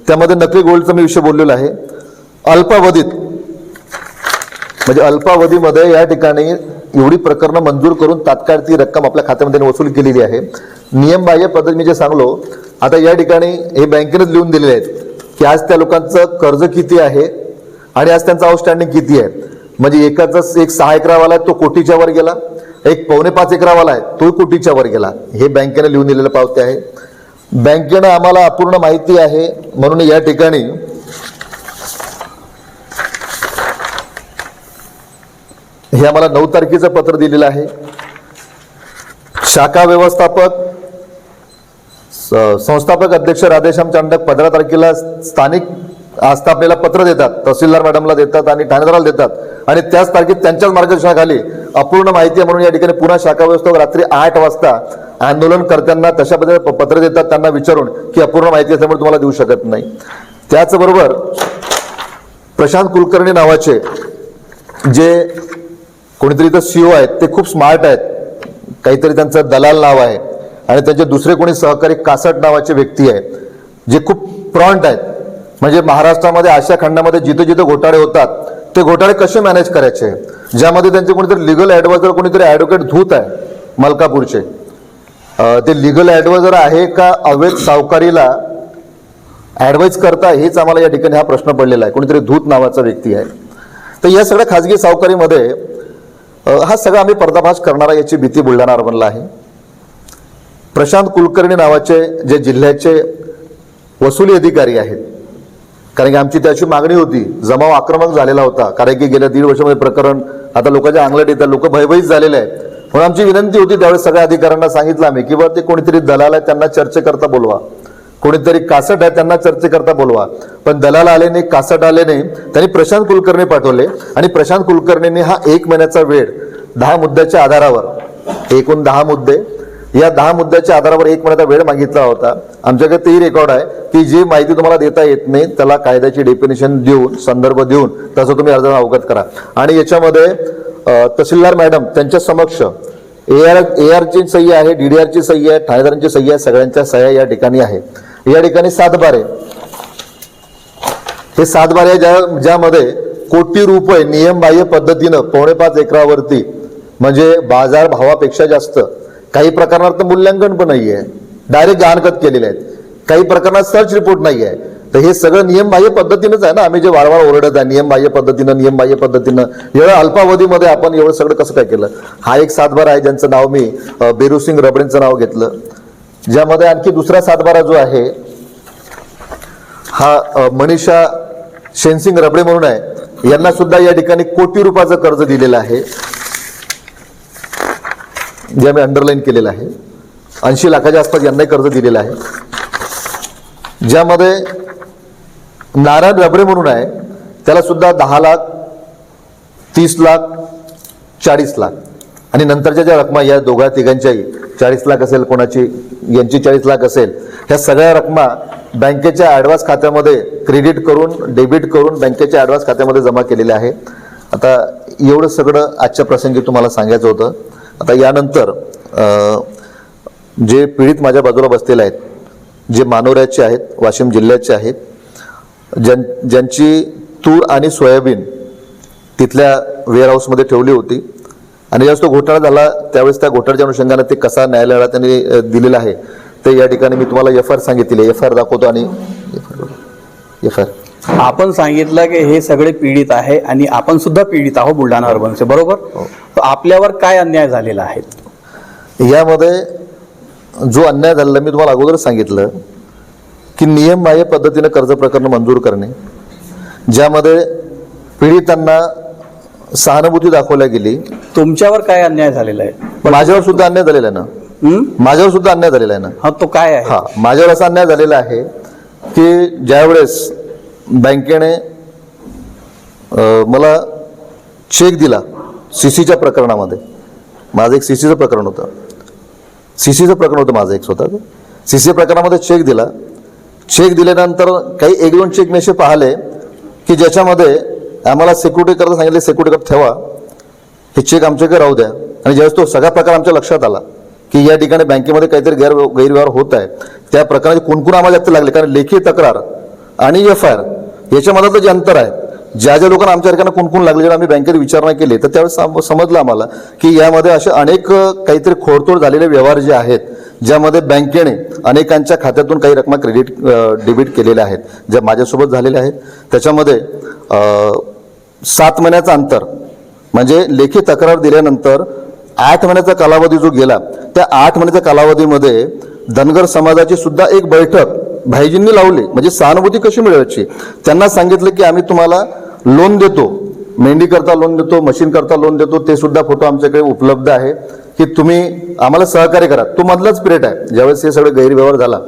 त्यामध्ये नकली गोल्डचा मी विषय बोललेला आहे. अल्पावधीत म्हणजे अल्पावधीमध्ये या ठिकाणी एवढी प्रकरणं मंजूर करून तात्काळ ती रक्कम आपल्या खात्यामध्ये वसूल केलेली आहे. नियमबाह्य पद्धत मी जे सांगलो, आता या ठिकाणी हे बँकेनेच लिहून दिलेले आहेत की आज त्या लोकांचं कर्ज किती आहे आणि आज त्यांचं आउटस्टँडिंग किती आहे. म्हणजे एकाचा एक 6 एकरावाला आहे तो कोटीच्या वर गेला, एक 4.25 एकरावाला आहे तो कोटीच्या वर गेला. हे बँकेने लिहून दिलेलं पावते आहे. बँकेनं आम्हाला अपूर्ण माहिती आहे म्हणून या ठिकाणी हे आम्हाला 9 तारखेचं पत्र दिलेलं आहे. शाखा व्यवस्थापक संस्थापक अध्यक्ष राधेश्याम चांडक 15 तारखेला स्थानिक आस्थापनेला पत्र देतात, तहसीलदार मॅडमला देतात आणि ठाणेदाराला देतात आणि त्याच तारखेत त्यांच्याच मार्गदर्शनाखाली अपूर्ण माहिती म्हणून या ठिकाणी पुन्हा शाखा व्यवस्थापक रात्री 8 वाजता आंदोलनकर्त्यांना तशा पद्धतीने पत्र देतात, त्यांना विचारून की अपूर्ण माहिती असल्यामुळे तुम्हाला देऊ शकत नाही. त्याचबरोबर प्रशांत कुलकर्णी नावाचे जे कोणीतरी इथं CEO आहेत, ते खूप स्मार्ट आहेत, काहीतरी त्यांचं दलाल नाव आहे आणि त्यांचे दुसरे कोणी सहकारी कासट नावाचे व्यक्ती आहेत जे खूप प्रॉन्ट आहेत. म्हणजे महाराष्ट्रामध्ये आशिया खंडामध्ये जिथे जिथे घोटाळे होतात ते घोटाळे कसे मॅनेज करायचे, ज्यामध्ये त्यांचे कोणीतरी लिगल ॲडवायझर कोणीतरी ॲडव्होकेट धूत आहे मलकापूरचे, ते लिगल ॲडवायझर आहे का अवैध सावकारीला ॲडवाईज करता, हेच आम्हाला या ठिकाणी हा प्रश्न पडलेला आहे. कोणीतरी धूत नावाचा व्यक्ती आहे. तर या सगळ्या खाजगी सावकारीमध्ये हा सगळा आम्ही पर्दाफाश करणारा याची भीती बुलढाणा अर्बनला आहे. प्रशांत कुलकर्णी नावाचे जे जिल्ह्याचे वसुली अधिकारी आहेत, कारण की आमची त्याची मागणी होती, जमाव आक्रमक झालेला होता, कारण की गेल्या 1.5 वर्षामध्ये प्रकरण आता लोकांच्या अंगलट येतात, लोक भयभीत झालेले आहेत. म्हणून आमची विनंती होती त्यावेळेस सगळ्या अधिकाऱ्यांना सांगितलं आम्ही की ते कोणीतरी दलाल आहे त्यांना चर्चेकरता बोलवा, कोणीतरी कासट आहे त्यांना चर्चेकरता बोलवा. पण दलाल आले नाही, कासट आले नाही, त्यांनी प्रशांत कुलकर्णी पाठवले आणि प्रशांत कुलकर्णींनी हा 1 महिन्याचा वेळ 10 मुद्द्याच्या आधारावर, एकूण 10 मुद्दे, या 10 मुद्द्याच्या आधारावर 1 महिन्याचा वेळ मागितला होता. आमच्याकडे तेही रेकॉर्ड आहे की जी माहिती तुम्हाला देता येत नाही त्याला कायद्याची डेफिनेशन देऊन, संदर्भ देऊन तसं तुम्ही अर्जाला अवगत करा. आणि याच्यामध्ये तहसीलदार मॅडम त्यांच्या समक्ष ARची सही आहे, DDRची सही आहे, ठाणेदारांची सही आहे, सगळ्यांच्या सह्या या ठिकाणी आहे. या ठिकाणी 7 बारे, हे 7 बारे ज्यामध्ये कोटी रुपये नियमबाह्य पद्धतीनं 5.25 एकरावरती, म्हणजे बाजार भावापेक्षा जास्त, काही प्रकरणात तर मूल्यांकन पण नाही आहे, डायरेक्ट गहाणखत केलेले आहेत, काही प्रकरणात सर्च रिपोर्ट नाही आहे. तर हे सगळं नियमबाह्य पद्धतीनंच आहे ना. आम्ही जे वारंवार ओरडत आहे नियमबाह्य पद्धतीनं, एवढ्या अल्पावधीमध्ये आपण एवढं सगळं कसं काय केलं. हा एक 7 बारा आहे ज्यांचं नाव मी बेरुसिंग रबडेंचं नाव घेतलं. ज्यामध्ये आणखी दुसरा 7 बारा जो आहे हा मनीषा शेनसिंग रबडे म्हणून आहे, यांना सुद्धा या ठिकाणी कोटी रुपयाचं कर्ज दिलेलं आहे, जे आम्ही अंडरलाईन केलेलं आहे. 80 लाखाच्या आसपास यांनाही कर्ज दिलेलं आहे. ज्यामध्ये नारायण रबडे म्हणून आहे, त्याला सुद्धा 10 लाख, 30 लाख, 40 लाख आणि नंतरच्या ज्या रकमा या दोघा तिघांच्याही 40 लाख असेल, कोणाची यांची 40 लाख असेल, ह्या सगळ्या रकमा बँकेच्या ॲडव्हान्स खात्यामध्ये क्रेडिट करून, डेबिट करून बँकेच्या ॲडव्हान्स खात्यामध्ये जमा केलेले आहे. आता एवढं सगळं आजच्या प्रसंगी तुम्हाला सांगायचं होतं. आता यानंतर जे पीडित माझ्या बाजूला बसलेले आहेत, जे मानोऱ्याचे आहेत, वाशिम जिल्ह्याचे आहेत, ज्यांची तूर आणि सोयाबीन तिथल्या वेअरहाऊसमध्ये ठेवली होती आणि ज्यावेळेस तो घोटाळा झाला त्यावेळेस त्या घोटाळ्याच्या अनुषंगाने ते कसा न्यायालयाला त्यांनी दिलेलं आहे ते या ठिकाणी मी तुम्हाला FR सांगितले, FR दाखवतो. आणि FR आपण सांगितलं की हे सगळे पीडित आहे आणि आपण सुद्धा पीडित आहोत बुलढाणा अर्बनचे, बरोबर. तर आपल्यावर काय अन्याय झालेला आहे यामध्ये? जो अन्याय झालेला मी तुम्हाला अगोदरच सांगितलं की नियमबाह्य पद्धतीने कर्ज प्रकरण मंजूर करणे, ज्यामध्ये पीडितांना सहानुभूती दाखवल्या गेली. तुमच्यावर काय अन्याय झालेला आहे? माझ्यावर सुद्धा अन्याय झालेला आहे ना, माझ्यावर सुद्धा अन्याय झालेला आहे ना. हा, तो काय आहे? हा, माझ्यावर असा अन्याय झालेला आहे की ज्यावेळेस बँकेने मला चेक दिला CCच्या प्रकरणामध्ये, माझं एक CCचं प्रकरण होतं, माझं एक स्वतः CC प्रकरणामध्ये चेक दिला. चेक दिल्यानंतर काही 1-2 चेक मी असे पाहिले की ज्याच्यामध्ये आम्हाला सिक्युरिटी करता सांगितले, सिक्युरिटी करता ठेवा, हे चेक आमच्याकडे राहू द्या. आणि ज्यावेळेस तो सगळा प्रकार आमच्या लक्षात आला की या ठिकाणी बँकेमध्ये काहीतरी गैरव्यवहार होत आहे, त्या प्रकाराचे कुणकुण आम्हाला जास्त लागले. कारण लेखी तक्रार आणि FR याच्यामधलं जे अंतर आहे, ज्या लोकांना आमच्या ठिकाणी कुणकुण लागले, जेव्हा आम्ही बँकेत विचारणा केली तर त्यावेळेस समजलं आम्हाला की यामध्ये असे अनेक काहीतरी खोडतोड झालेले व्यवहार जे आहेत, ज्यामध्ये बँकेने अनेकांच्या खात्यातून काही रकमा क्रेडिट डेबिट केलेल्या आहेत, ज्या माझ्यासोबत झालेल्या आहेत. त्याच्यामध्ये 7 महिन्याचं अंतर, म्हणजे लेखी तक्रार दिल्यानंतर 8 महिन्याचा कालावधी जो गेला, त्या 8 महिन्याच्या कालावधीमध्ये धनगर समाजाची सुद्धा एक बैठक भाईजींनी लावली. म्हणजे सहानुभूती कशी मिळवायची, त्यांना सांगितलं की आम्ही तुम्हाला लोन देतो, मेंढी करता लोन देतो, मशीन करता लोन देतो, ते सुद्धा फोटो आमच्याकडे उपलब्ध आहे की तुम्ही आम्हाला सहकार्य करा. तो मधलाच पिरियड आहे ज्यावेळेस हे सगळं गैरव्यवहार झाला.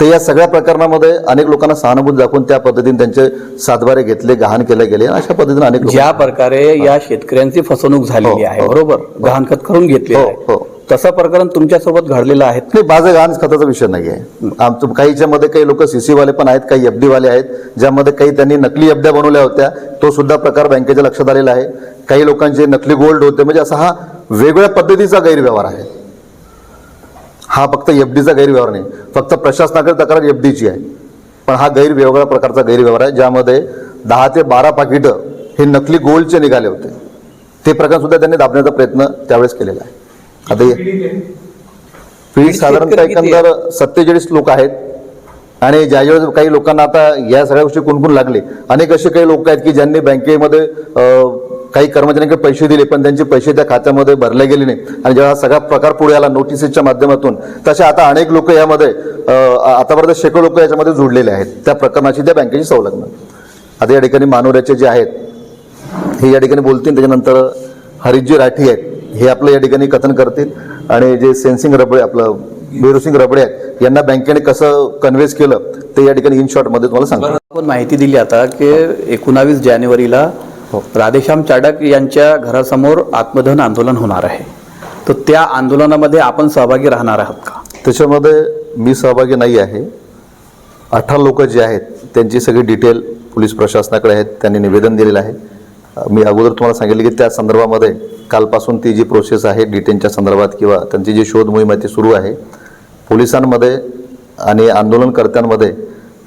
ते या सगळ्या प्रकरणामध्ये अनेक लोकांना सहानुभूती दाखवून त्या पद्धतीने त्यांचे सातबारे घेतले, गहाण केले गेले. अशा पद्धतीने अनेक ज्या प्रकारे या शेतकऱ्यांची फसवणूक झालेली आहे, हो. बरोबर, गहाणखत करून घेतलेलं हो, आहे, हो. तसं प्रकरण तुमच्यासोबत घडलेलं आहे? नाही, माझं गहाण खताचा विषय नाही आहे. आमचं काहीच्यामध्ये काही लोक सीसी वाले पण आहेत, काही एफडी वाले आहेत, ज्यामध्ये काही त्यांनी नकली एफड्या बनवल्या होत्या. तो सुद्धा प्रकार बँकेच्या लक्षात आलेला आहे. काही लोकांचे नकली गोल्ड होते. म्हणजे असा हा वेगवेगळ्या पद्धतीचा गैरव्यवहार आहे. हा फक्त एफडीचा गैरव्यवहार नाही, फक्त प्रशासनाकडे तक्रार एफडीची आहे, पण हा वेगळ्या प्रकारचा गैरव्यवहार आहे, ज्यामध्ये 10 ते 12 पाकिटं हे नकली गोल्डचे निघाले होते. ते प्रकार सुद्धा त्यांनी दाबण्याचा प्रयत्न त्यावेळेस केलेला आहे. आता पीडित साधारणतः एकंदर 47 लोक आहेत. आणि ज्यावेळेस काही लोकांना आता या सगळ्या गोष्टी कुणकुण लागले, अनेक असे काही लोक आहेत की ज्यांनी बँकेमध्ये काही कर्मचाऱ्यांकडे पैसे दिले, पण त्यांचे पैसे त्या खात्यामध्ये भरले गेले नाही. आणि जेव्हा सगळा प्रकार पुढे आला नोटिसेसच्या माध्यमातून, तसे आता अनेक लोक यामध्ये आतापर्यंत शेकडो लोक याच्यामध्ये जोडलेले आहेत त्या प्रकरणाची, त्या बँकेची संलग्न. आता या ठिकाणी मानोऱ्याचे जे आहेत हे या ठिकाणी बोलतील, त्याच्यानंतर हरीशजी राठी आहेत हे आपलं या ठिकाणी कथन करतील, आणि जे सेनसिंग रबडे आपलं बेरुसिंग रबडे आहेत यांना बँकेने कसं कन्व्हेन्स केलं ते या ठिकाणी इन शॉर्टमध्ये तुम्हाला सांगतो. आपण माहिती दिली आता की 19 जानेवारीला राधेश्याम चाडक यांच्या घरासमोर आत्मदहन आंदोलन होणार आहे, तर त्या आंदोलनामध्ये आपण सहभागी राहणार आहात का? त्याच्यामध्ये मी सहभागी नाही आहे. 18 लोक जे आहेत त्यांची सगळी डिटेल पोलीस प्रशासनाकडे आहेत, त्यांनी निवेदन दिलेलं आहे. मी अगोदर तुम्हाला सांगितलं की त्या संदर्भामध्ये कालपासून ती जी प्रोसेस आहे डिटेनच्या संदर्भात किंवा त्यांची जी शोध मोहीम आहे ती सुरू आहे. पोलिसांमध्ये आणि आंदोलनकर्त्यांमध्ये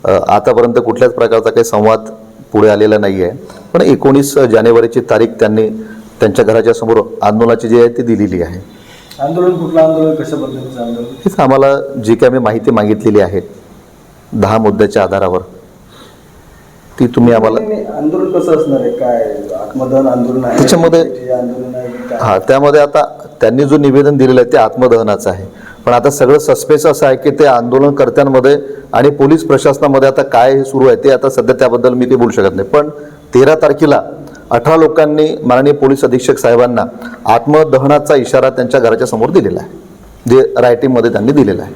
आतापर्यंत कुठल्याच प्रकारचा काही संवाद पुढे आलेला नाही आहे. पण 19 जानेवारीची तारीख त्यांनी त्यांच्या घराच्या समोर आंदोलनाची जी आहे ती दिलेली आहे. आंदोलन कुठलं आंदोलन, कशा पद्धतीचं आंदोलन? हेच आम्हाला जी काही आम्ही माहिती मागितलेली आहे 10 मुद्द्याच्या आधारावर ती तुम्ही आम्हाला. आंदोलन कसं असणार आहे, काय आत्मदहन आंदोलन आहे त्याच्यामध्ये आंदोलन आहे काय? हा, त्यामध्ये आता त्यांनी जो निवेदन दिलेलं आहे ते आत्मदहनाचं आहे. पण आता सगळं सस्पेन्स असं आहे की ते आंदोलनकर्त्यांमध्ये आणि पोलीस प्रशासनामध्ये आता काय हे सुरू आहे ते आता सध्या त्याबद्दल मी ते बोलू शकत नाही. पण 13 तारखेला 18 लोकांनी माननीय पोलीस अधीक्षक साहेबांना आत्मदहनाचा इशारा त्यांच्या घराच्या समोर दिलेला आहे, जे रायटिंगमध्ये त्यांनी दिलेला आहे.